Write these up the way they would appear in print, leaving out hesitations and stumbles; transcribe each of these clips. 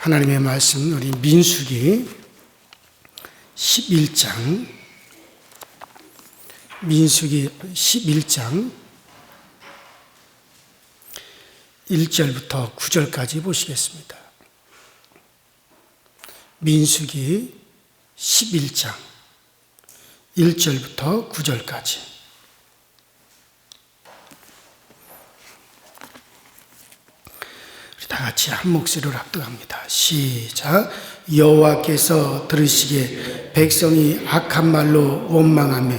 하나님의 말씀, 우리 민수기 11장, 민수기 11장 1절부터 9절까지 보시겠습니다. 민수기 11장 1절부터 9절까지. 다 같이 한 목소리로 합독합니다. 시작. 여호와께서 들으시기에 백성이 악한 말로 원망하며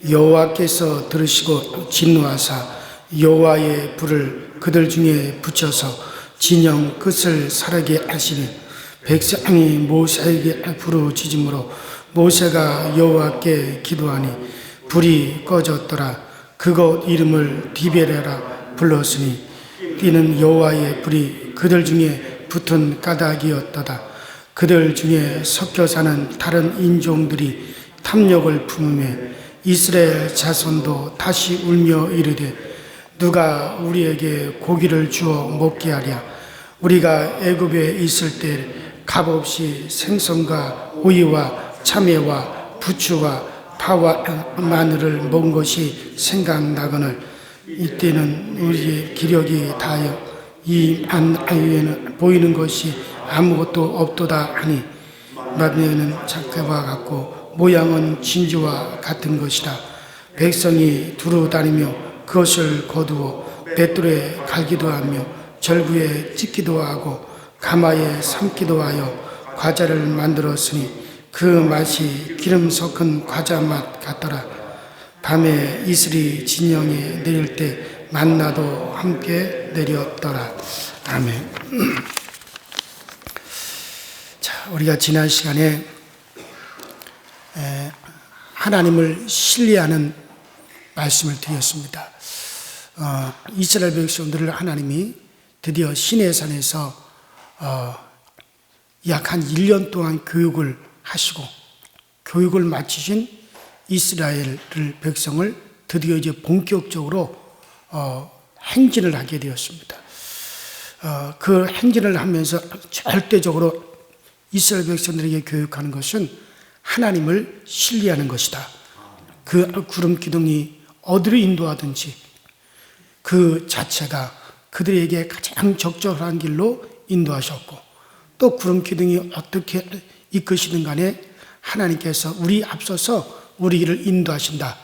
여호와께서 들으시고 진노하사 여호와의 불을 그들 중에 붙여서 진영 끝을 사르게 하시니 백성이 모세에게 부르짖음으로 모세가 여호와께 기도하니 불이 꺼졌더라. 그곳 이름을 디베레라 불렀으니 이는 여호와의 불이 그들 중에 붙은 까닭이었도다. 그들 중에 섞여 사는 다른 인종들이 탐욕을 품으며 이스라엘 자손도 다시 울며 이르되 누가 우리에게 고기를 주어 먹게 하랴. 우리가 애굽에 있을 때 값없이 생선과 오이와 참외와 부추와 파와 마늘을 먹은 것이 생각나거늘 이때는 우리의 기력이 다하여 이 안위에는 보이는 것이 아무것도 없도다 하니 마늘은 작게와 같고 모양은 진주와 같은 것이라. 백성이 두루 다니며 그것을 거두어 맷돌에 갈기도 하며 절구에 찢기도 하고 가마에 삶기도 하여 과자를 만들었으니 그 맛이 기름 섞은 과자 맛 같더라. 밤에 이슬이 진영에 내릴 때 만나도 함께 내렸더라. 아멘. 자, 우리가 지난 시간에 하나님을 신뢰하는 말씀을 드렸습니다. 이스라엘 백성들을 하나님이 드디어 시내산에서 약 한 1년 동안 교육을 하시고 교육을 마치신 이스라엘 백성을 드디어 이제 본격적으로 행진을 하게 되었습니다. 그 행진을 하면서 절대적으로 이스라엘 백성들에게 교육하는 것은 하나님을 신뢰하는 것이다. 그 구름 기둥이 어디로 인도하든지 그 자체가 그들에게 가장 적절한 길로 인도하셨고 또 구름 기둥이 어떻게 이끄시든 간에 하나님께서 우리 앞서서 우리 길을 인도하신다.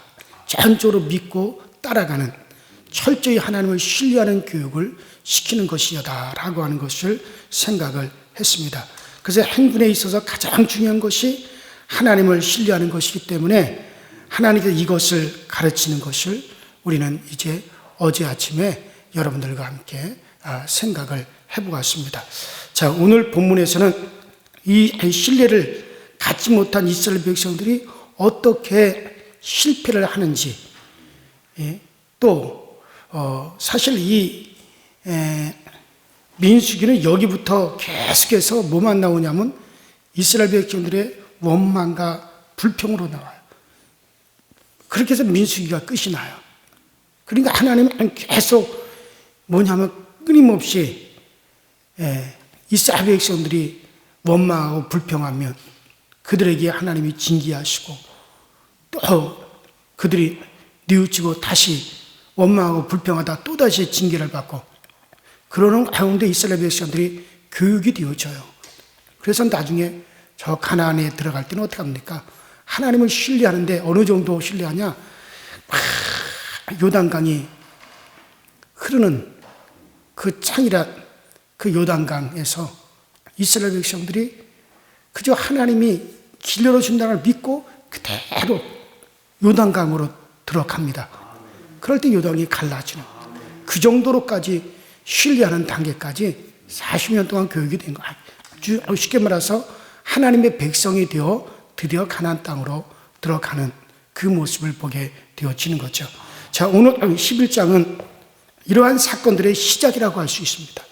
전적으로 믿고 따라가는 철저히 하나님을 신뢰하는 교육을 시키는 것이다라고 하는 것을 생각을 했습니다. 그래서 행군에 있어서 가장 중요한 것이 하나님을 신뢰하는 것이기 때문에 하나님께서 이것을 가르치는 것을 우리는 이제 어제 아침에 여러분들과 함께 생각을 해보았습니다. 자, 오늘 본문에서는 이 신뢰를 갖지 못한 이스라엘 백성들이 어떻게 실패를 하는지, 또 사실 이 민수기는 여기부터 계속해서 뭐만 나오냐면 이스라엘 백성들의 원망과 불평으로 나와요. 그렇게 해서 민수기가 끝이 나요. 그러니까 하나님은 계속 뭐냐면 끊임없이 이스라엘 백성들이 원망하고 불평하면 그들에게 하나님이 징계하시고 또 그들이 뉘우치고 다시 원망하고 불평하다 또다시 징계를 받고 그러는 가운데 이스라엘 백성들이 교육이 되어져요. 그래서 나중에 저 가나안에 들어갈 때는 어떻게 합니까? 하나님을 신뢰하는데 어느 정도 신뢰하냐? 요단강이 흐르는 그 창이라 그 요단강에서 이스라엘 백성들이 그저 하나님이 길 열어준다는 걸 믿고 그대로 요단강으로 들어갑니다. 그럴 때 요단이 갈라지는 그 정도로까지 신뢰하는 단계까지 40년 동안 교육이 된 거예요. 아주 쉽게 말해서 하나님의 백성이 되어 드디어 가나안 땅으로 들어가는 그 모습을 보게 되어지는 거죠. 자, 오늘 11장은 이러한 사건들의 시작이라고 할 수 있습니다.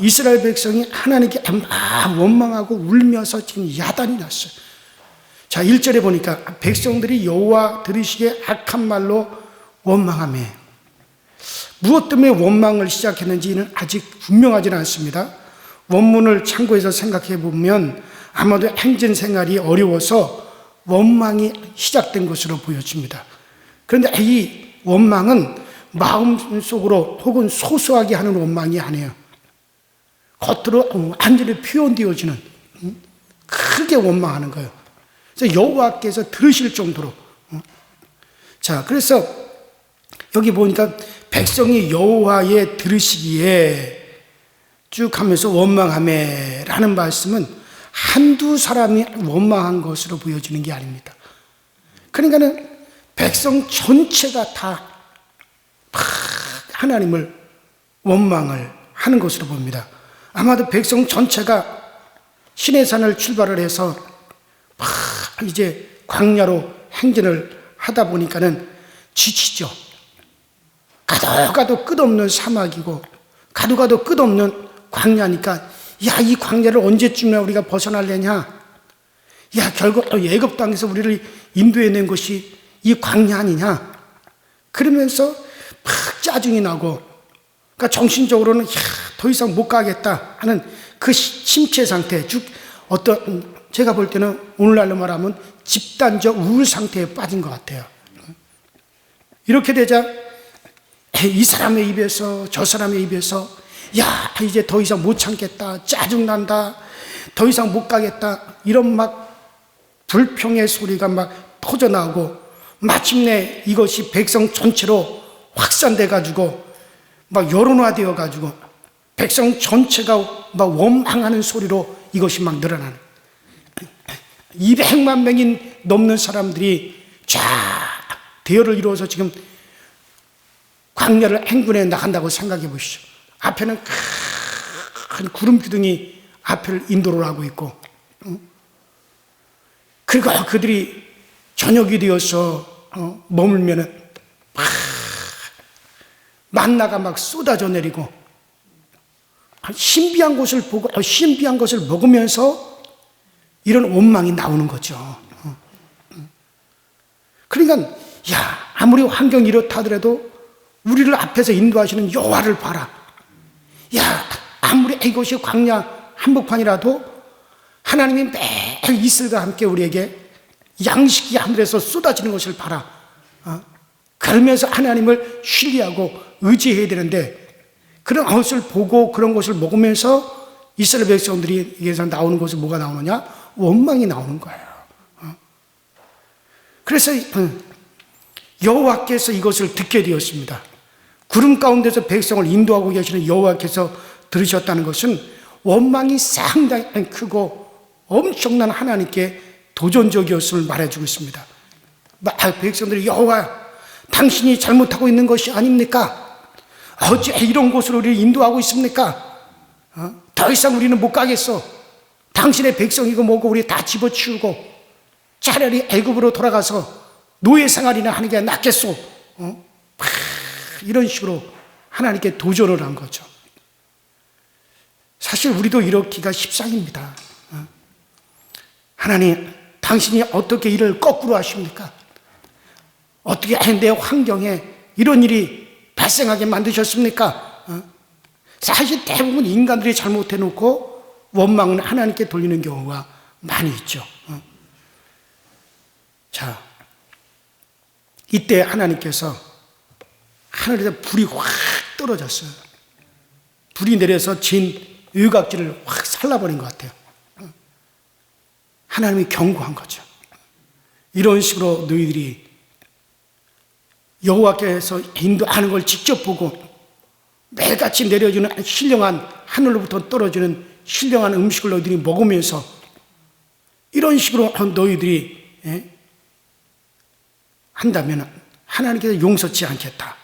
이스라엘 백성이 하나님께 원망하고 울면서 지금 야단이 났어요. 자, 1절에 보니까 백성들이 여호와 들으시기에 악한 말로 원망하며 무엇 때문에 원망을 시작했는지는 아직 분명하지는 않습니다. 원문을 참고해서 생각해 보면 아마도 행진 생활이 어려워서 원망이 시작된 것으로 보여집니다. 그런데 이 원망은 마음속으로 혹은 소소하게 하는 원망이 아니에요. 겉으로 완전히 표현되어지는, 크게 원망하는 거예요. 그래서 여호와께서 들으실 정도로. 자, 그래서 여기 보니까 백성이 여호와의 들으시기에 쭉 하면서 원망하매라는 말씀은 한두 사람이 원망한 것으로 보여지는 게 아닙니다. 그러니까는 백성 전체가 다 하나님을 원망을 하는 것으로 봅니다. 아마도 백성 전체가 시내산을 출발을 해서 이제 광야로 행진을 하다 보니까는 지치죠. 가도 끝없는 사막이고 가도 끝없는 광야니까 야, 이 광야를 언제쯤이나 우리가 벗어날래냐? 야, 결국 애굽 땅에서 우리를 인도해낸 것이 이 광야 아니냐? 그러면서 막 짜증이 나고, 그러니까 정신적으로는 야, 더 이상 못 가겠다 하는 그 침체 상태, 즉 제가 볼 때는 오늘날로 말하면 집단적 우울 상태에 빠진 것 같아요. 이렇게 되자 이 사람의 입에서 저 사람의 입에서 야, 이제 더 이상 못 참겠다, 짜증난다, 더 이상 못 가겠다, 이런 막 불평의 소리가 막 터져나오고 마침내 이것이 백성 전체로 확산돼 가지고 막 여론화되어 가지고 백성 전체가 막 원망하는 소리로 이것이 막 늘어나는, 200만 명이 넘는 사람들이 쫙 대열을 이루어서 지금 광야를 행군해 나간다고 생각해 보시죠. 앞에는 큰 구름 기둥이 앞을 인도를 하고 있고, 그리고 그들이 저녁이 되어서 머물면은 만나가 막 쏟아져 내리고 신비한 것을 보고 신비한 것을 먹으면서 이런 원망이 나오는 거죠. 그러니까 야, 아무리 환경이 이렇다 하더라도 우리를 앞에서 인도하시는 여호와를 봐라. 야, 아무리 이것이 광야 한복판이라도 하나님이 매일 이슬과 함께 우리에게 양식이 하늘에서 쏟아지는 것을 봐라. 그러면서 하나님을 신뢰하고 의지해야 되는데, 그런 것을 보고 그런 것을 먹으면서 이스라엘 백성들이 여기서 나오는 것이 뭐가 나오느냐? 원망이 나오는 거예요. 그래서 여호와께서 이것을 듣게 되었습니다. 구름 가운데서 백성을 인도하고 계시는 여호와께서 들으셨다는 것은 원망이 상당히 크고 엄청난 하나님께 도전적이었음을 말해주고 있습니다. 백성들이 여호와, 당신이 잘못하고 있는 것이 아닙니까? 어째 이런 곳으로 우리를 인도하고 있습니까? 더 이상 우리는 못 가겠어. 당신의 백성이고 뭐고 우리 다 집어치우고 차라리 애굽으로 돌아가서 노예 생활이나 하는 게 낫겠소. 이런 식으로 하나님께 도전을 한 거죠. 사실 우리도 이러기가 십상입니다. 하나님, 당신이 어떻게 일을 거꾸로 하십니까? 어떻게 내 환경에 이런 일이 발생하게 만드셨습니까? 사실 대부분 인간들이 잘못해놓고 원망은 하나님께 돌리는 경우가 많이 있죠. 자, 이때 하나님께서 하늘에서 불이 확 떨어졌어요. 불이 내려서 진 의각지를 확 살라버린 것 같아요. 하나님이 경고한 거죠. 이런 식으로 너희들이 여호와께서 인도하는 걸 직접 보고 매일같이 내려주는 신령한 하늘로부터 떨어지는 신령한 음식을 너희들이 먹으면서 이런 식으로 너희들이 한다면 하나님께서 용서치 않겠다.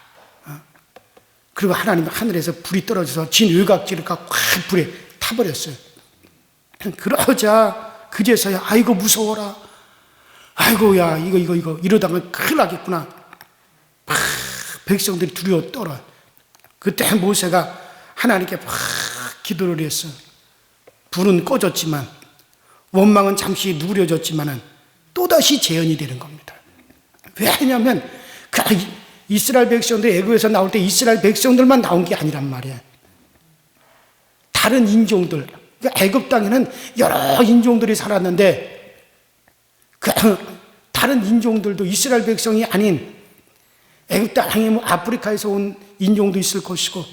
그리고 하나님 하늘에서 불이 떨어져서 진 의각지를 확 불에 타버렸어요. 그러자 그제서야 아이고 무서워라. 아이고야 이거 이러다가 큰일 나겠구나. 막 백성들이 두려워 떨어. 그때 모세가 하나님께 막 기도를 했어요. 불은 꺼졌지만 원망은 잠시 누그려졌지만은 또다시 재현이 되는 겁니다. 왜냐하면 그 이스라엘 백성들이 애굽에서 나올 때 이스라엘 백성들만 나온 게 아니란 말이에요. 다 다른 인종들, 애굽 땅에는 여러 인종들이 살았는데 그 다른 인종들도 이스라엘 백성이 아닌 애굽 땅에 아프리카에서 온 인종도 있을 것이고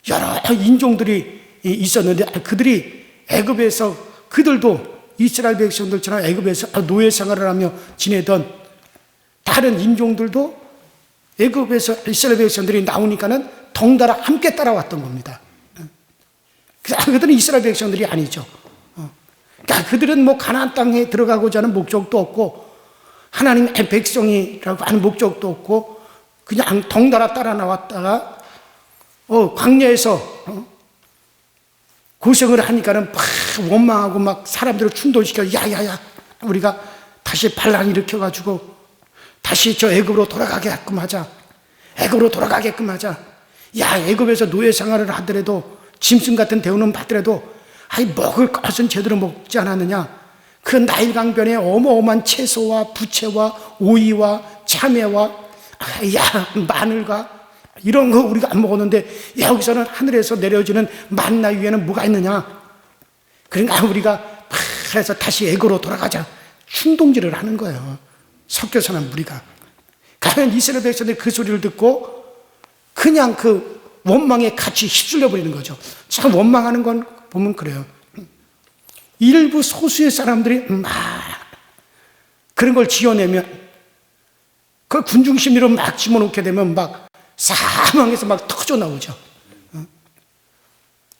여러 인종들이 있었는데 그들이 애굽에서 그들도 이스라엘 백성들처럼 애굽에서 노예 생활을 하며 지내던 다른 인종들도 애굽에서 이스라엘 백성들이 나오니까는 덩달아 함께 따라왔던 겁니다. 그들은 이스라엘 백성들이 아니죠. 그러니까 그들은 뭐 가나안 땅에 들어가고자 하는 목적도 없고 하나님의 백성이라고 하는 목적도 없고 그냥 덩달아 따라 나왔다가 광야에서 고생을 하니까는 막 원망하고 막 사람들을 충동시켜 야야야 우리가 다시 반란 일으켜가지고 다시 저 애굽으로 돌아가게끔 하자. 애굽으로 돌아가게끔 하자. 야 애굽에서 노예 생활을 하더라도 짐승 같은 대우는 받더라도 먹을 것은 제대로 먹지 않았느냐. 그 나일 강변에 어마어마한 채소와 부채와 오이와 참외와 마늘과 이런 거 우리가 안 먹었는데 여기서는 하늘에서 내려주는 만나 위에는 뭐가 있느냐. 그러니까 우리가 해서 다시 애굽으로 돌아가자. 충동질을 하는 거예요. 섞여 사는 무리가. 가면 이스라엘 백성들이 그 소리를 듣고 그냥 그 원망에 같이 휩쓸려 버리는 거죠. 참 원망하는 건 보면 그래요. 일부 소수의 사람들이 막 그런 걸 지어내면 그걸 군중심리로 막 집어넣게 되면 막 사망에서 막 터져 나오죠.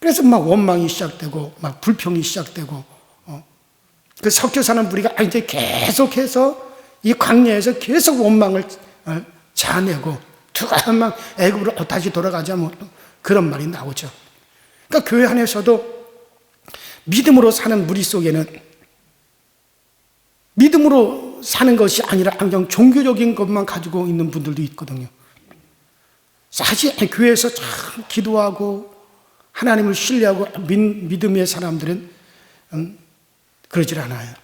그래서 막 원망이 시작되고 막 불평이 시작되고 그 섞여 사는 무리가 이제 계속해서 이 광야에서 계속 원망을 자아내고 누가 막 애굽으로 다시 돌아가자 뭐 그런 말이 나오죠. 그러니까 교회 안에서도 믿음으로 사는 무리 속에는 믿음으로 사는 것이 아니라 그냥 종교적인 것만 가지고 있는 분들도 있거든요. 사실 교회에서 참 기도하고 하나님을 신뢰하고 믿음의 사람들은 그러질 않아요.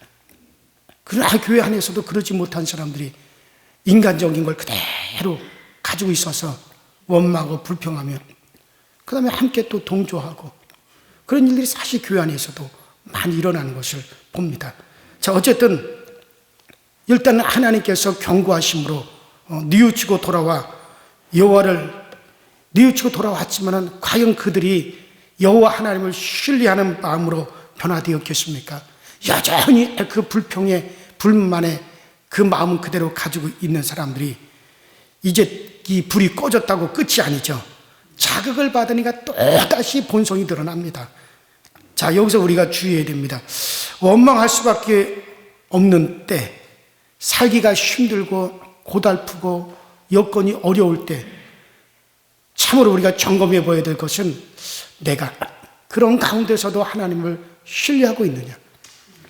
그러나 교회 안에서도 그러지 못한 사람들이 인간적인 걸 그대로 가지고 있어서 원망하고 불평하며 그 다음에 함께 또 동조하고 그런 일들이 사실 교회 안에서도 많이 일어나는 것을 봅니다. 자, 어쨌든 일단 하나님께서 경고하심으로 뉘우치고 돌아와 여호와를 뉘우치고 돌아왔지만은 과연 그들이 여호와 하나님을 신뢰하는 마음으로 변화되었겠습니까? 여전히 그 불평에 불만에 그 마음은 그대로 가지고 있는 사람들이 이제 이 불이 꺼졌다고 끝이 아니죠. 자극을 받으니까 또다시 본성이 드러납니다. 자, 여기서 우리가 주의해야 됩니다. 원망할 수밖에 없는 때, 살기가 힘들고 고달프고 여건이 어려울 때 참으로 우리가 점검해 봐야 될 것은 내가 그런 가운데서도 하나님을 신뢰하고 있느냐,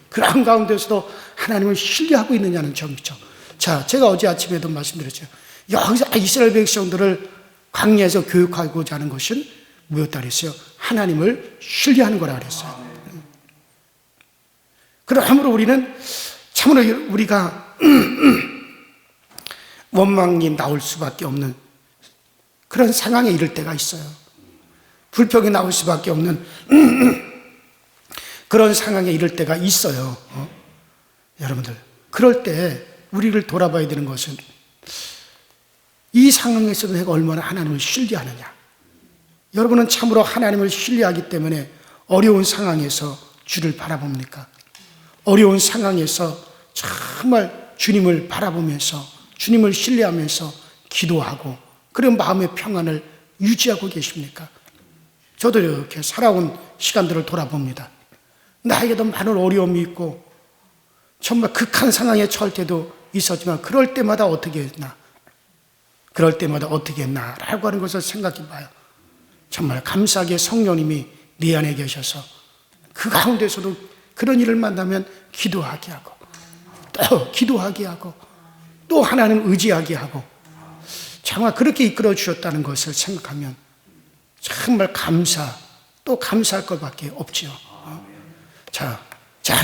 그런 가운데서도 하나님을 신뢰하고 있느냐는 점이죠. 자, 제가 어제 아침에도 말씀드렸죠. 여기서 이스라엘 백성들을 광야에서 교육하고자 하는 것은 뭐였다 그랬어요? 하나님을 신뢰하는 거라 그랬어요. 그러므로 우리는 참으로 우리가 원망이 나올 수밖에 없는 그런 상황에 이를 때가 있어요. 불평이 나올 수밖에 없는 그런 상황에 이를 때가 있어요. 여러분들, 그럴 때 우리를 돌아봐야 되는 것은 이 상황에서도 내가 얼마나 하나님을 신뢰하느냐. 여러분은 참으로 하나님을 신뢰하기 때문에 어려운 상황에서 주를 바라봅니까? 어려운 상황에서 정말 주님을 바라보면서 주님을 신뢰하면서 기도하고 그런 마음의 평안을 유지하고 계십니까? 저도 이렇게 살아온 시간들을 돌아봅니다. 나에게도 많은 어려움이 있고 정말 극한 상황에 처할 때도 있었지만 그럴 때마다 어떻게 했나? 그럴 때마다 어떻게 했나? 라고 하는 것을 생각해 봐요. 정말 감사하게 성령님이 내 안에 계셔서 그 가운데서도 그런 일을 만나면 기도하게 하고 또 기도하게 하고 또 하나님 의지하게 하고 정말 그렇게 이끌어 주셨다는 것을 생각하면 정말 또 감사할 것밖에 없지요. 자,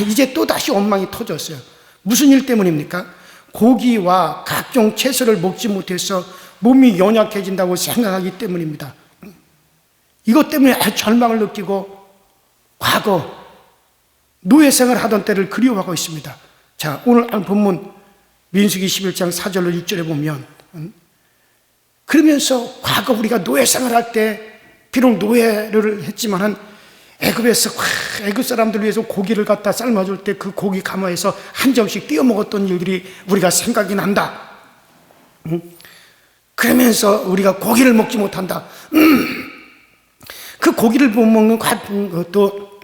이제 또 다시 원망이 터졌어요. 무슨 일 때문입니까? 고기와 각종 채소를 먹지 못해서 몸이 연약해진다고 생각하기 때문입니다. 이것 때문에 절망을 느끼고 과거 노예 생활을 하던 때를 그리워하고 있습니다. 자, 오늘 본문 민수기 11장 4절로 6절에 보면 그러면서 과거 우리가 노예 생활할 때 비록 노예를 했지만은 애굽에서 애굽 사람들 위해서 고기를 갖다 삶아줄 때 그 고기 가마에서 한 점씩 띄워 먹었던 일들이 우리가 생각이 난다. 그러면서 우리가 고기를 먹지 못한다. 그 고기를 못 먹는 것도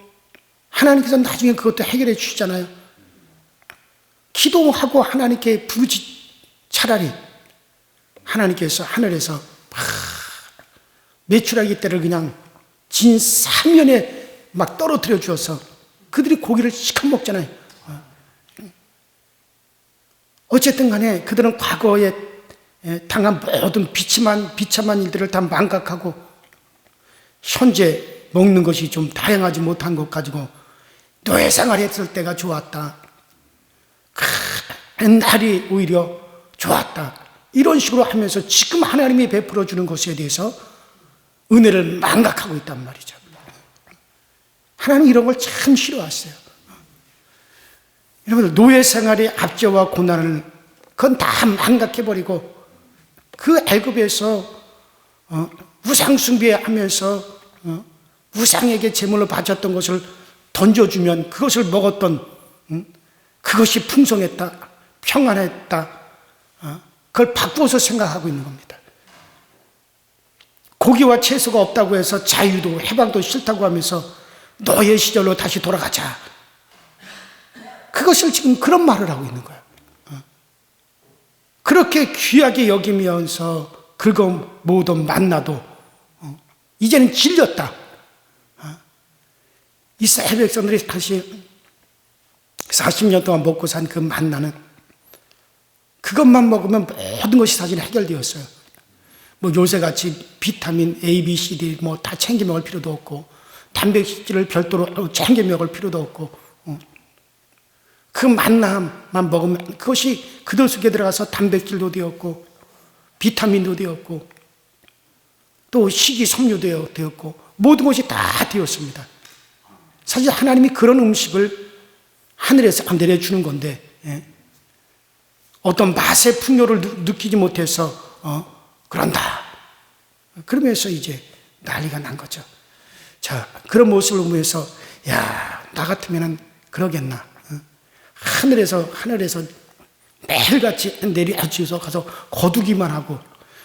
하나님께서 나중에 그것도 해결해 주시잖아요. 기도하고 하나님께 부르지. 차라리 하나님께서 하늘에서 메추라기 떼를 그냥 진 사면에 막 떨어뜨려 주어서 그들이 고기를 시커 먹잖아요. 어쨌든 간에 그들은 과거에 당한 모든 비참한 일들을 다 망각하고 현재 먹는 것이 좀 다양하지 못한 것 가지고 노예 생활했을 때가 좋았다. 날이 오히려 좋았다. 이런 식으로 하면서 지금 하나님이 베풀어 주는 것에 대해서 은혜를 망각하고 있단 말이죠. 하나님 이런 걸 참 싫어하세요. 여러분들 노예 생활의 압제와 고난을 그건 다 망각해버리고 그 애굽에서 우상 숭배하면서 우상에게 제물로 바쳤던 것을 던져주면 그것을 먹었던 그것이 풍성했다, 평안했다. 그걸 바꾸어서 생각하고 있는 겁니다. 고기와 채소가 없다고 해서 자유도 해방도 싫다고 하면서 노예 시절로 다시 돌아가자. 그것을 지금 그런 말을 하고 있는 거예요. 그렇게 귀하게 여기면서 긁어 모으던 만나도 이제는 질렸다. 이스라엘 백성들이 다시 40년 동안 먹고 산 그 만나는 그것만 먹으면 모든 것이 사실 해결되었어요. 뭐 요새같이 비타민 A, B, C, D 뭐 다 챙겨 먹을 필요도 없고 단백질을 별도로 챙겨 먹을 필요도 없고 그 만나만 먹으면 그것이 그들 속에 들어가서 단백질도 되었고 비타민도 되었고 또 식이섬유도 되었고 모든 것이 다 되었습니다. 사실 하나님이 그런 음식을 하늘에서 내려주는 건데 어떤 맛의 풍요를 느끼지 못해서 그런다. 그러면서 이제 난리가 난 거죠. 자, 그런 모습을 보면서 야, 나 같으면은 그러겠나. 하늘에서 매일같이 내려주셔서 가서 거두기만 하고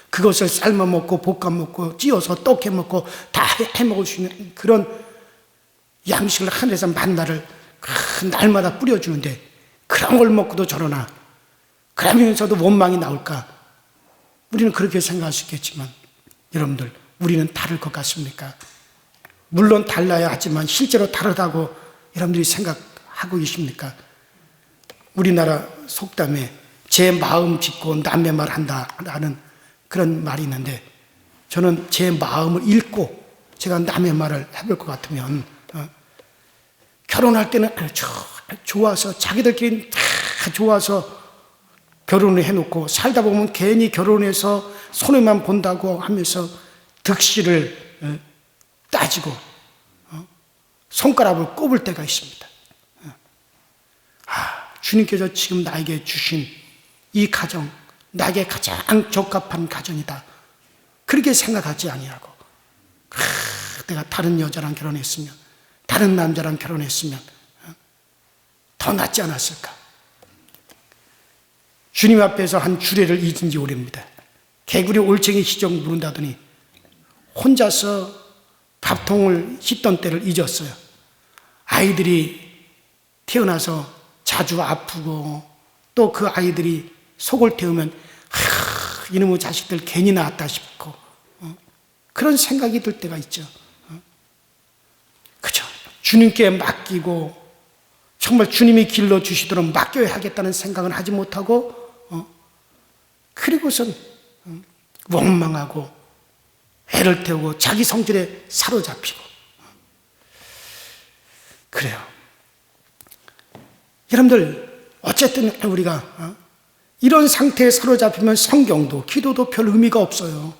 그것을 삶아 먹고 볶아 먹고 찌어서 떡해 먹고 다 해 먹을 수 있는 그런 양식을 하늘에서 만나를 날마다 뿌려주는데 그런 걸 먹고도 저러나 그러면서도 원망이 나올까? 우리는 그렇게 생각할 수 있겠지만 여러분들 우리는 다를 것 같습니까? 물론 달라야 하지만 실제로 다르다고 여러분들이 생각하고 계십니까? 우리나라 속담에 제 마음 짚고 남의 말 한다라는 그런 말이 있는데 저는 제 마음을 읽고 제가 남의 말을 해볼 것 같으면 결혼할 때는 좋아서 자기들끼리 다 좋아서 결혼을 해놓고 살다 보면 괜히 결혼해서 손해만 본다고 하면서 득실을 따지고 손가락을 꼽을 때가 있습니다. 주님께서 지금 나에게 주신 이 가정 나에게 가장 적합한 가정이다. 그렇게 생각하지 아니하고 내가 다른 여자랑 결혼했으면 다른 남자랑 결혼했으면 더 낫지 않았을까? 주님 앞에서 한 주례를 잊은 지 오래입니다. 개구리 올챙이 시적 물은다더니 혼자서 밥통을 씻던 때를 잊었어요. 아이들이 태어나서 자주 아프고 또 그 아이들이 속을 태우면 이놈의 자식들 괜히 낳았다 싶고 그런 생각이 들 때가 있죠. 그죠? 주님께 맡기고 정말 주님이 길러주시도록 맡겨야 하겠다는 생각은 하지 못하고 그리고선 원망하고 애를 태우고 자기 성질에 사로잡히고 그래요. 여러분들 어쨌든 우리가 이런 상태에 사로잡히면 성경도 기도도 별 의미가 없어요.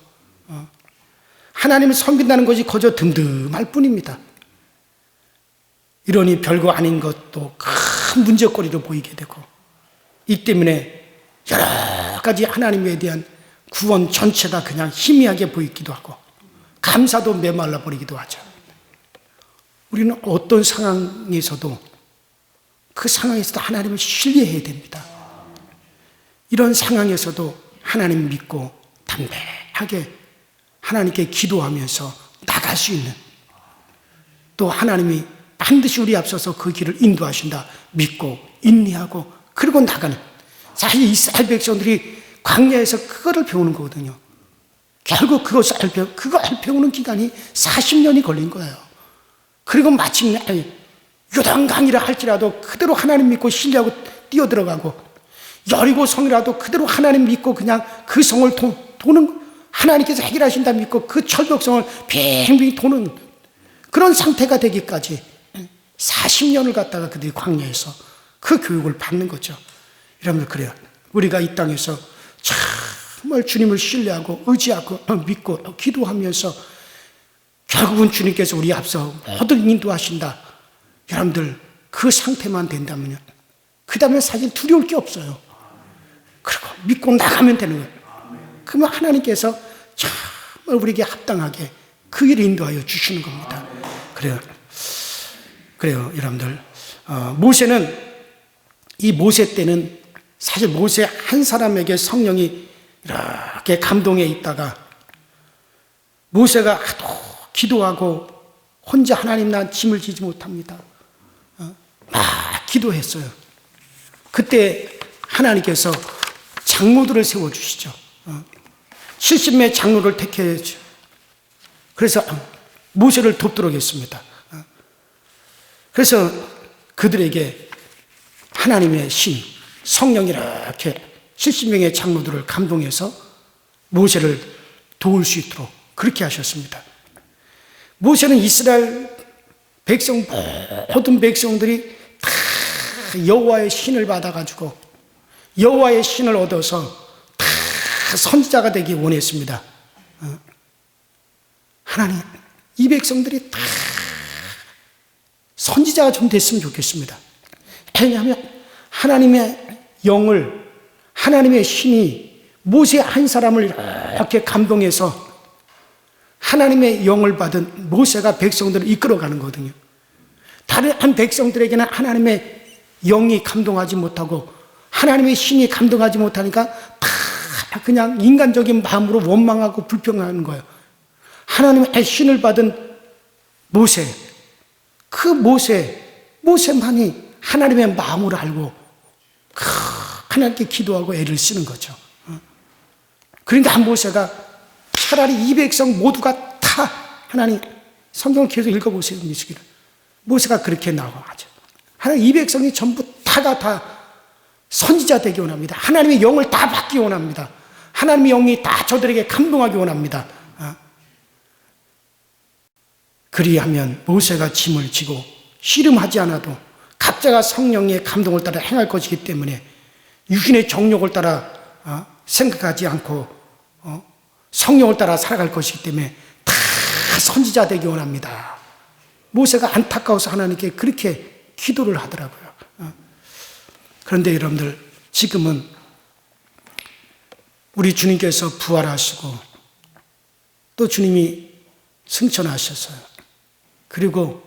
하나님을 섬긴다는 것이 거저 듬듬할 뿐입니다. 이러니 별거 아닌 것도 큰 문제거리로 보이게 되고, 이 때문에 여러 가지 하나님에 대한 구원 전체가 그냥 희미하게 보이기도 하고 감사도 메말라 버리기도 하죠. 우리는 어떤 상황에서도 그 상황에서도 하나님을 신뢰해야 됩니다. 이런 상황에서도 하나님 믿고 담대하게 하나님께 기도하면서 나갈 수 있는, 또 하나님이 반드시 우리 앞서서 그 길을 인도하신다 믿고 인내하고 그리고 나가는, 사실 이스라엘 백성들이 광야에서 그거를 배우는 거거든요. 결국 그걸 배우는 기간이 40년이 걸린 거예요. 그리고 마침내 요단강이라 할지라도 그대로 하나님 믿고 신뢰하고 뛰어들어가고, 여리고 성이라도 그대로 하나님 믿고 그냥 그 성을 도는, 하나님께서 해결하신다 믿고 그 철벽성을 빙빙 도는 그런 상태가 되기까지 40년을 갖다가 그들이 광야에서 그 교육을 받는 거죠. 여러분들, 그래요. 우리가 이 땅에서 정말 주님을 신뢰하고 의지하고 믿고 기도하면서 결국은 주님께서 우리 앞서 모든 인도하신다. 여러분들, 그 상태만 된다면요, 그 다음에 사실 두려울 게 없어요. 그리고 믿고 나가면 되는 거예요. 그러면 하나님께서 정말 우리에게 합당하게 그 일을 인도하여 주시는 겁니다. 그래요, 여러분들. 모세는, 이 모세 때는 사실 모세 한 사람에게 성령이 이렇게 감동해 있다가 모세가 하도 기도하고 혼자 하나님 난 짐을 지지 못합니다. 막 기도했어요. 그때 하나님께서 장로들을 세워주시죠. 70명의 장로를 택해야죠. 그래서 모세를 돕도록 했습니다. 그래서 그들에게 하나님의 신, 성령이 이렇게 70명의 장로들을 감동해서 모세를 도울 수 있도록 그렇게 하셨습니다. 모세는 이스라엘 백성, 모든 백성들이 다 여호와의 신을 받아가지고 여호와의 신을 얻어서 다 선지자가 되기 원했습니다. 하나님, 이 백성들이 다 선지자가 좀 됐으면 좋겠습니다. 왜냐하면 하나님의 영을, 하나님의 신이 모세 한 사람을 이렇게 감동해서 하나님의 영을 받은 모세가 백성들을 이끌어가는 거거든요. 다른 한 백성들에게는 하나님의 영이 감동하지 못하고 하나님의 신이 감동하지 못하니까 다 그냥 인간적인 마음으로 원망하고 불평하는 거예요. 하나님의 신을 받은 모세, 그 모세만이 하나님의 마음을 알고 하나님께 기도하고 애를 쓰는 거죠. 그러니까 모세가 차라리 이 백성 모두가 다, 하나님, 성경을 계속 읽어보세요, 미시기를. 모세가 그렇게 나와가죠. 하나님, 이 백성이 전부 다 선지자 되기 원합니다. 하나님의 영을 다 받기 원합니다. 하나님의 영이 다 저들에게 감동하기 원합니다. 그리하면 모세가 짐을 지고 씨름하지 않아도 각자가 성령의 감동을 따라 행할 것이기 때문에 육신의 정욕을 따라 생각하지 않고 성령을 따라 살아갈 것이기 때문에 다 선지자 되기 원합니다. 모세가 안타까워서 하나님께 그렇게 기도를 하더라고요. 그런데 여러분들, 지금은 우리 주님께서 부활하시고 또 주님이 승천하셨어요. 그리고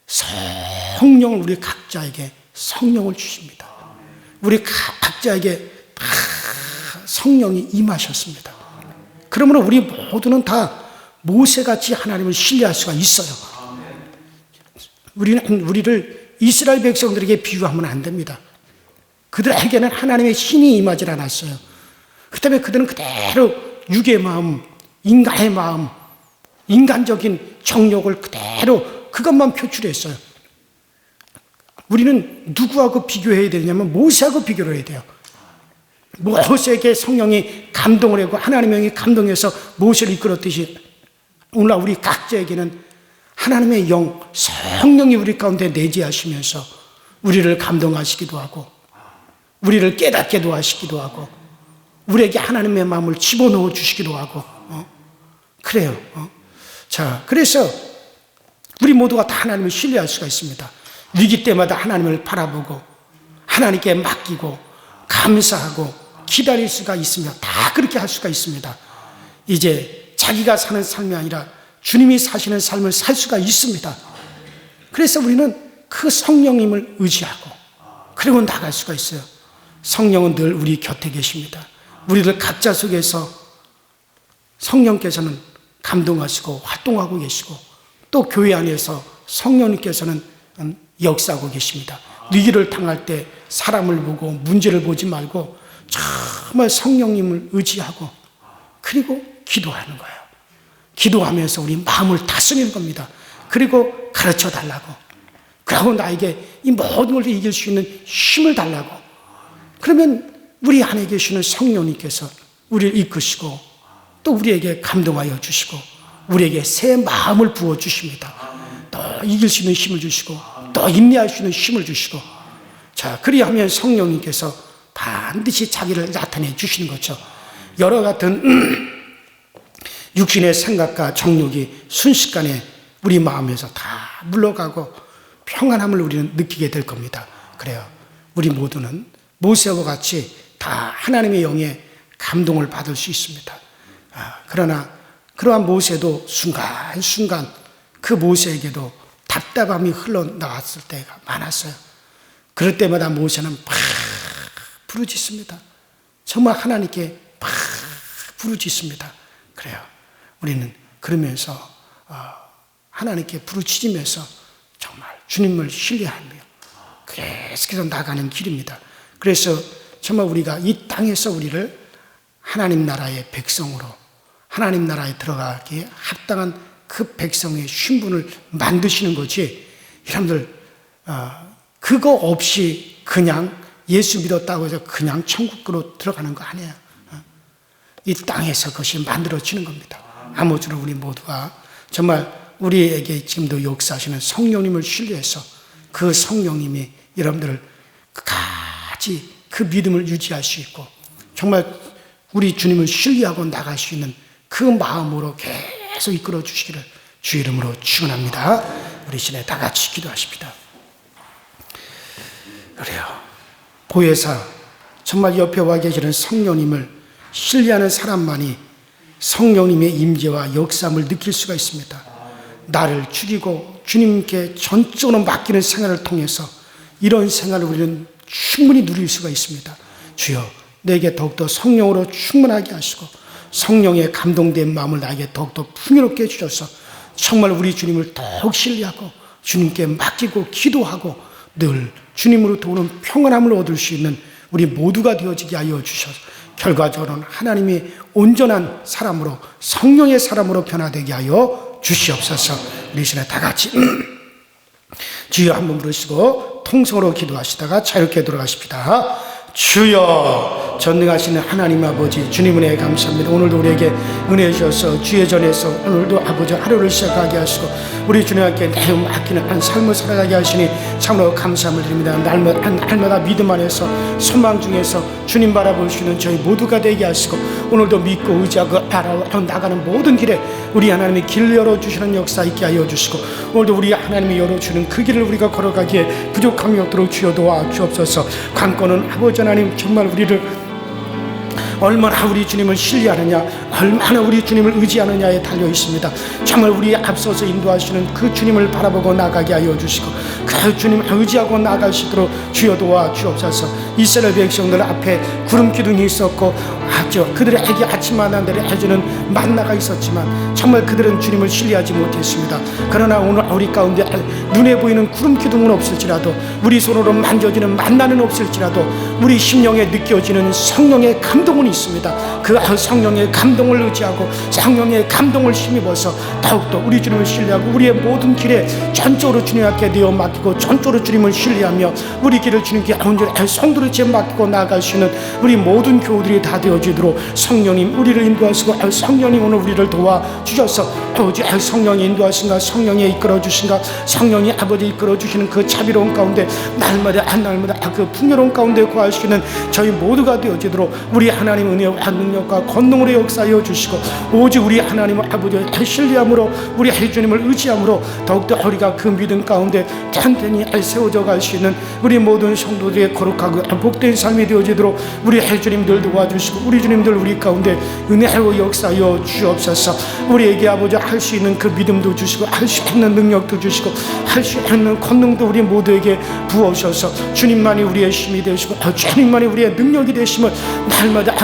성령을 우리 각자에게 성령을 주십니다. 우리 각자에게 다 성령이 임하셨습니다. 그러므로 우리 모두는 다 모세같이 하나님을 신뢰할 수가 있어요. 우리를 이스라엘 백성들에게 비유하면 안 됩니다. 그들에게는 하나님의 신이 임하지 않았어요. 그 때문에 그들은 그대로 육의 마음, 인간의 마음, 인간적인 정욕을 그대로 그것만 표출했어요. 우리는 누구하고 비교해야 되냐면 모세하고 비교를 해야 돼요. 모세에게 성령이 감동을 하고 하나님의 영이 감동해서 모세를 이끌었듯이 오늘날 우리 각자에게는 하나님의 영, 성령이 우리 가운데 내재하시면서 우리를 감동하시기도 하고 우리를 깨닫게도 하시기도 하고 우리에게 하나님의 마음을 집어넣어 주시기도 하고 그래요. 자, 그래서 우리 모두가 다 하나님을 신뢰할 수가 있습니다. 위기 때마다 하나님을 바라보고 하나님께 맡기고 감사하고 기다릴 수가 있으며 다 그렇게 할 수가 있습니다. 이제 자기가 사는 삶이 아니라 주님이 사시는 삶을 살 수가 있습니다. 그래서 우리는 그 성령님을 의지하고 그리고 나갈 수가 있어요. 성령은 늘 우리 곁에 계십니다. 우리들 각자 속에서 성령께서는 감동하시고 활동하고 계시고 또 교회 안에서 성령님께서는 역사하고 계십니다. 위기를 당할 때 사람을 보고 문제를 보지 말고 정말 성령님을 의지하고 그리고 기도하는 거예요. 기도하면서 우리 마음을 다스리는 겁니다. 그리고 가르쳐 달라고. 그리고 나에게 이 모든 걸 이길 수 있는 힘을 달라고. 그러면 우리 안에 계시는 성령님께서 우리를 이끄시고 또 우리에게 감동하여 주시고 우리에게 새 마음을 부어주십니다. 또 이길 수 있는 힘을 주시고 또 인내할 수 있는 힘을 주시고 자, 그리하면 성령님께서 반드시 자기를 나타내 주시는 거죠. 여러 같은 육신의 생각과 정욕이 순식간에 우리 마음에서 다 물러가고 평안함을 우리는 느끼게 될 겁니다. 그래요. 우리 모두는 모세와 같이 다 하나님의 영에 감동을 받을 수 있습니다. 그러나 그러한 모세도 순간순간 그 모세에게도 답답함이 흘러나왔을 때가 많았어요. 그럴 때마다 모세는 막 부르짖습니다. 정말 하나님께 막 부르짖습니다. 그래요. 우리는 그러면서 하나님께 부르짖으면서 정말 주님을 신뢰하며 계속해서 나가는 길입니다. 그래서 정말 우리가 이 땅에서 우리를 하나님 나라의 백성으로 하나님 나라에 들어가기에 합당한 그 백성의 신분을 만드시는 거지. 여러분들 그거 없이 그냥 예수 믿었다고 해서 그냥 천국으로 들어가는 거 아니에요. 이 땅에서 그것이 만들어지는 겁니다. 아무쪼록 우리 모두가 정말 우리에게 지금도 역사하시는 성령님을 신뢰해서 그 성령님이 여러분들을 끝까지 그 믿음을 유지할 수 있고 정말 우리 주님을 신뢰하고 나갈 수 있는 그 마음으로 계속 이끌어 주시기를 주 이름으로 축원합니다. 우리 시내 다 같이 기도하십니다. 그래요. 보혜사 정말 옆에 와 계시는 성령님을 신뢰하는 사람만이 성령님의 임재와 역사함을 느낄 수가 있습니다. 나를 죽이고 주님께 전적으로 맡기는 생활을 통해서 이런 생활을 우리는 충분히 누릴 수가 있습니다. 주여 내게 더욱더 성령으로 충만하게 하시고 성령의 감동된 마음을 나에게 더욱더 풍요롭게 해주셔서 정말 우리 주님을 더욱 신뢰하고 주님께 맡기고 기도하고 늘 주님으로부터 오는 평안함을 얻을 수 있는 우리 모두가 되어지게 하여 주셔서 결과적으로는 하나님이 온전한 사람으로 성령의 사람으로 변화되게 하여 주시옵소서. 우리 시간에 다 같이 주여 한번 부르시고 통성으로 기도하시다가 자유롭게 돌아가십니다. 주여 전능하시는 하나님 아버지 주님 은혜에 감사합니다. 오늘도 우리에게 은혜 주셔서 주의 전에서 오늘도 아버지 하루를 시작하게 하시고 우리 주님께 내어 맡기는 한 삶을 살아가게 하시니 참으로 감사함을 드립니다. 날마다 믿음 안에서 소망 중에서 주님 바라볼 수 있는 저희 모두가 되게 하시고 오늘도 믿고 의지하고 바라보고 나가는 모든 길에 우리 하나님이 길 열어주시는 역사 있게 하여 주시고 오늘도 우리 하나님이 열어주는 그 길을 우리가 걸어가기에 부족함이 없도록 주여 도와주옵소서. 관건은 아버지 하나님 정말 우리를 얼마나 우리 주님을 신뢰하느냐 얼마나 우리 주님을 의지하느냐에 달려 있습니다. 정말 우리에 앞서서 인도하시는 그 주님을 바라보고 나가게 하여 주시고 그 주님을 의지하고 나갈 수 있도록 주여 도와주옵소서. 이스라엘 백성들 앞에 구름 기둥이 있었고 그들에게 아침마다 내려주는 만나가 있었지만 정말 그들은 주님을 신뢰하지 못했습니다. 그러나 오늘 우리 가운데 눈에 보이는 구름 기둥은 없을지라도 우리 손으로 만져지는 만나는 없을지라도 우리 심령에 느껴지는 성령의 감동은 있습니다. 그 성령의 감동을 의지하고 성령의 감동을 힘입어서 더욱더 우리 주님을 신뢰하고 우리의 모든 길에 전적으로 주님 앞에 내어 맡기고 전적으로 주님을 신뢰하며 우리 길을 주님께 온전히 성도를 제 맡기고 나아갈 수 있는 우리 모든 교우들이 다 되어지도록 성령님 우리를 인도하시고 성령님 오늘 우리를 도와주셔서 오직 성령이 인도하신가 성령이 이끌어주신가 성령이 아버지 이끌어주시는 그 자비로운 가운데 날마다 그 풍요로운 가운데 거할 수 있는 저희 모두가 되어지도록 우리 하나님 하나님 은혜와 능력과 권능으로 역사하여 주시고 오직 우리 하나님 아버지의 신뢰함으로 우리 주님을 의지함으로 더욱더 우리가 그 믿음 가운데 단단히 세워져 갈 수 있는 우리 모든 성도들의 거룩하고 복된 삶이 되어지도록 우리 주님들 도와주시고 우리 주님들 우리 가운데 은혜로 역사하여 주옵소서. 우리에게 아버지 할 수 있는 그 믿음도 주시고 할 수 있는 능력도 주시고 할 수 있는 권능도 우리 모두에게 부어셔서 주님만이 우리의 힘이 되시고 주님만이 우리의 능력이 되심을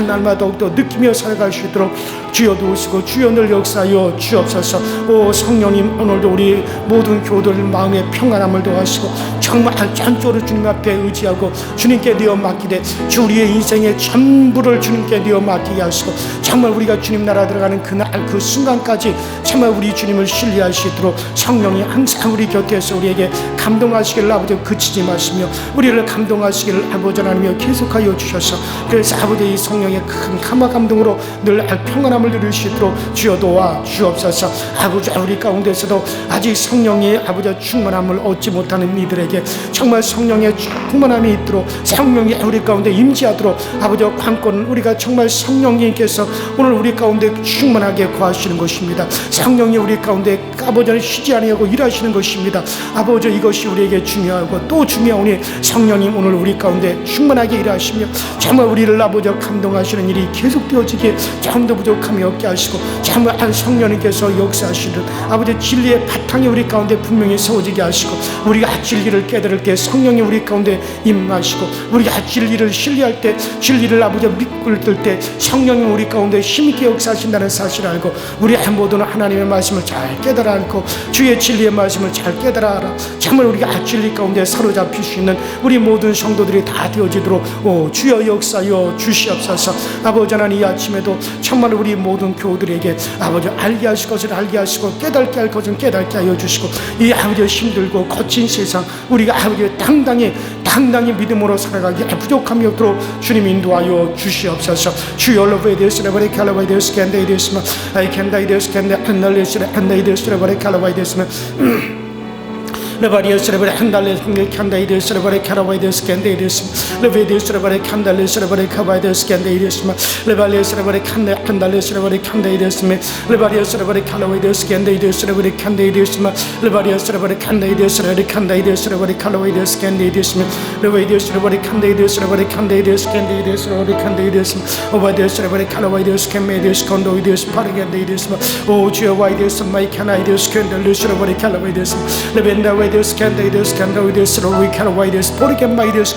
날마다 더욱더 느끼며 살아갈 수 있도록 주여 도우시고 주여 늘 역사하여 주옵소서. 오 성령님, 오늘도 우리 모든 교도들 마음의 평안함을 도와주시고 정말 전적으로 주님 앞에 의지하고 주님께 내어 맡기되 주 우리의 인생의 전부를 주님께 내어 맡기게 하시고 정말 우리가 주님 나라 들어가는 그날 그 순간까지 정말 우리 주님을 신뢰할 수 있도록 성령이 항상 우리 곁에서 우리에게 감동하시기를 아버지 그치지 마시며 우리를 감동하시기를 아버지 하나님여 계속하여 주셔서 그래서 아버지 이 성령의 큰 감화 감동으로 늘 평안함을 누릴 수 있도록 주여 도와 주옵소서. 아버지 우리 가운데서도 아직 성령의 아버지 충만함을 얻지 못하는 이들에게 정말 성령의 충만함이 있도록 성령이 우리 가운데 임재하도록 아버지 관건은 우리가 정말 성령님께서 오늘 우리 가운데 충만하게 거하시는 것입니다. 성령이 우리 가운데 아버지는 쉬지 아니하고 일하시는 것입니다. 아버지 이것이 우리에게 중요하고 또 중요하오니 성령님 오늘 우리 가운데 충만하게 일하시며 정말 우리를 아버지 감동하시는 일이 계속되어지기에 조금도 부족함이 없게 하시고 정말 성령님께서 역사하시는 아버지 진리의 바탕이 우리 가운데 분명히 세워지게 하시고 우리가 진리를 깨달을 때 성령이 우리 가운데 임하시고 우리가 진리를 신뢰할 때 진리를 아버지 믿고 뜰 때 성령이 우리 가운데 힘있게 역사하신다는 사실을 알고 우리 모두는 하나님의 말씀을 잘 깨달아 알고 주의 진리의 말씀을 잘 깨달아 알아 정말 우리가 진리 가운데 사로잡힐 수 있는 우리 모든 성도들이 다 되어지도록 주여 역사여 주시옵소서. 아버지 하나님 이 아침에도 정말 우리 모든 교우들에게 아버지 알게 하실 것을 알게 하시고 깨닫게 할 것은 깨닫게 하여 주시고 이 아버지 힘들고 거친 세상 우리가 아버지 당당히 믿음으로 살아가기에 부족함이 없도록 주님 인도하여 주시옵소서. 주여 로베데스라 바레 칼라바이데스 캔데이데스마 아이 캔다이데스 캔데 안날레스라 안다이데스라 바레 칼라바이데스마 레바리에스라 바레 한달레스 캔다이데스라 바레 칼라바이데스 캔데이데스 레베데스라 바레 캔달레스라 바레 카바이데스 캔데이데스마 레발레스라 바레 캔데 한달레스라 바레 캔데이데스메 레바리에스라 바레 칼라바이데스 캔데이데스라 바레 캔데이데스마 레바리에스라 바레 캔데이데스라 바레 캔데이데스라 바레 칼라바이데스 캔데이데스메 레베데스라 바레 캔데이데스라 바레 캔데이데스 캔데이데스라 바레 캔데이데스마 오바데스라 바레 칼라바이데스 캔메데스 콘도이데스 파르겐데이데스마 오 주여 와이데스 마이 캔아이데스 캔델레스라 바레 칼라바이데스 레벤다 This can do this, can do this, we can wait this, for can buy this,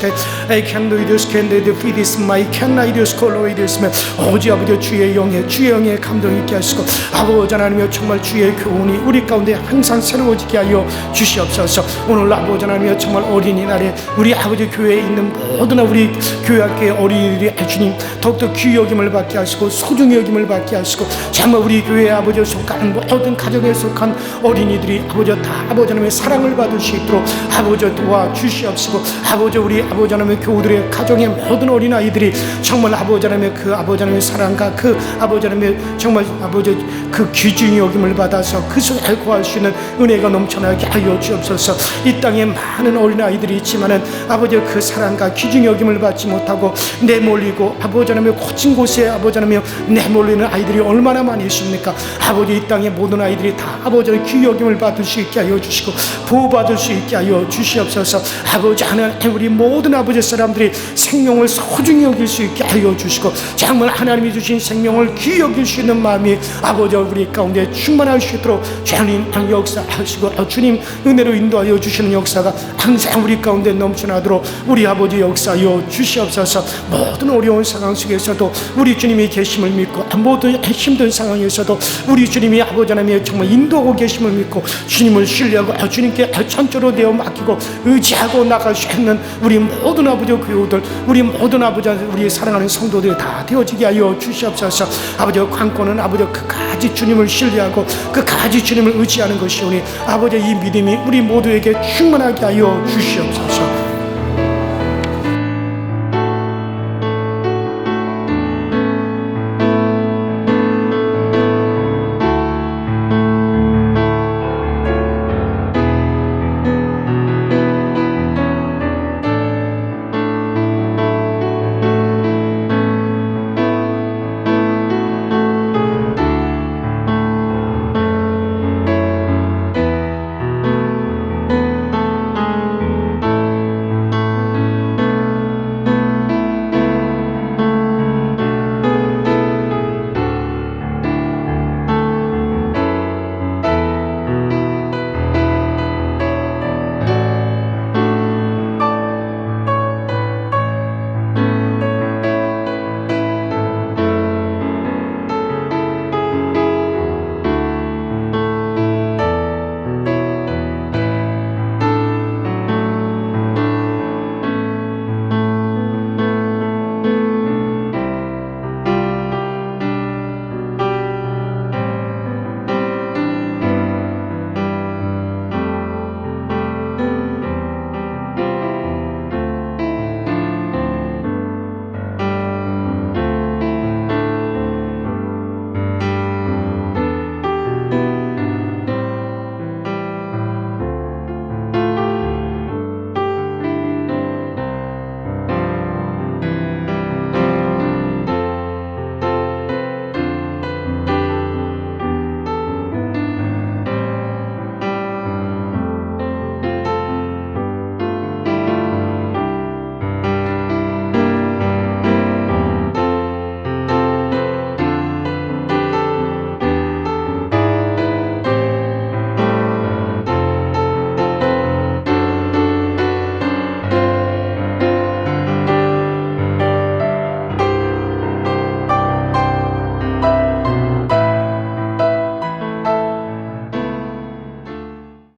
I can do this, can do this, my can I this, call this, 오직 아버지 주의 영의 감동 있게 하시고 아버지 하나님여 정말 주의 교훈이 우리 가운데 항상 새로워지게 하여 주시옵소서. 오늘 아버지 하나님여 정말 어린이날에 우리 아버지 교회에 있는 모든 우리 교회학교의 어린이들이 주님 더욱더 귀히 여김을 받게 하시고 소중히 여김을 받게 하시고 정말 우리 교회에 아버지 속한 모든 가정에 속한 어린이들이 아버지 다 아버지 하나님의 사랑을 받을 수 있도록 아버지 도와주시옵시고 아버지 우리 아버지 하나님의 교우들의 가정의 모든 어린아이들이 정말 아버지 하나님의 그 아버지 하나님의 사랑과 그 아버지 하나님의 정말 아버지 그 귀중히 여김을 받아서 그 속에 거할 수 있는 은혜가 넘쳐나게 하여 주옵소서. 이 땅에 많은 어린아이들이 있지만은 아버지 그 사랑과 귀중히 여김을 받지 못하고 내몰리고 아버지 하나님의 고친 곳에 아버지 하나님의 내몰리는 아이들이 얼마나 많이 있습니까? 아버지 이 땅의 모든 아이들이 다 아버지 하나님의 귀 여김을 받을 수 있게 하여 주시고 보호받을 수 있게 하여 주시옵소서. 아버지 하나님 우리 모든 아버지 사람들이 생명을 소중히 여길 수 있게 하여 주시고 정말 하나님이 주신 생명을 귀히 여길 수 있는 마음이 아버지 우리 가운데 충만할 수 있도록 주님 역사하시고 주님 은혜로 인도하여 주시는 역사가 항상 우리 가운데 넘쳐나도록 우리 아버지 역사하여 주시옵소서. 모든 어려운 상황 속에서도 우리 주님이 계심을 믿고 모든 힘든 상황에서도 우리 주님이 아버지 하나님의 정말 인도하고 계심을 믿고 주님을 신뢰하고 주님께 천조로 되어 맡기고 의지하고 나갈 수 있는 우리 모든 아버지 교우들 우리 모든 아버지 우리 사랑하는 성도들이 다 되어지게 하여 주시옵소서. 아버지 관건은 아버지 그까지 주님을 신뢰하고 그까지 주님을 의지하는 것이오니 아버지 이 믿음이 우리 모두에게 충만하게 하여 주시옵소서.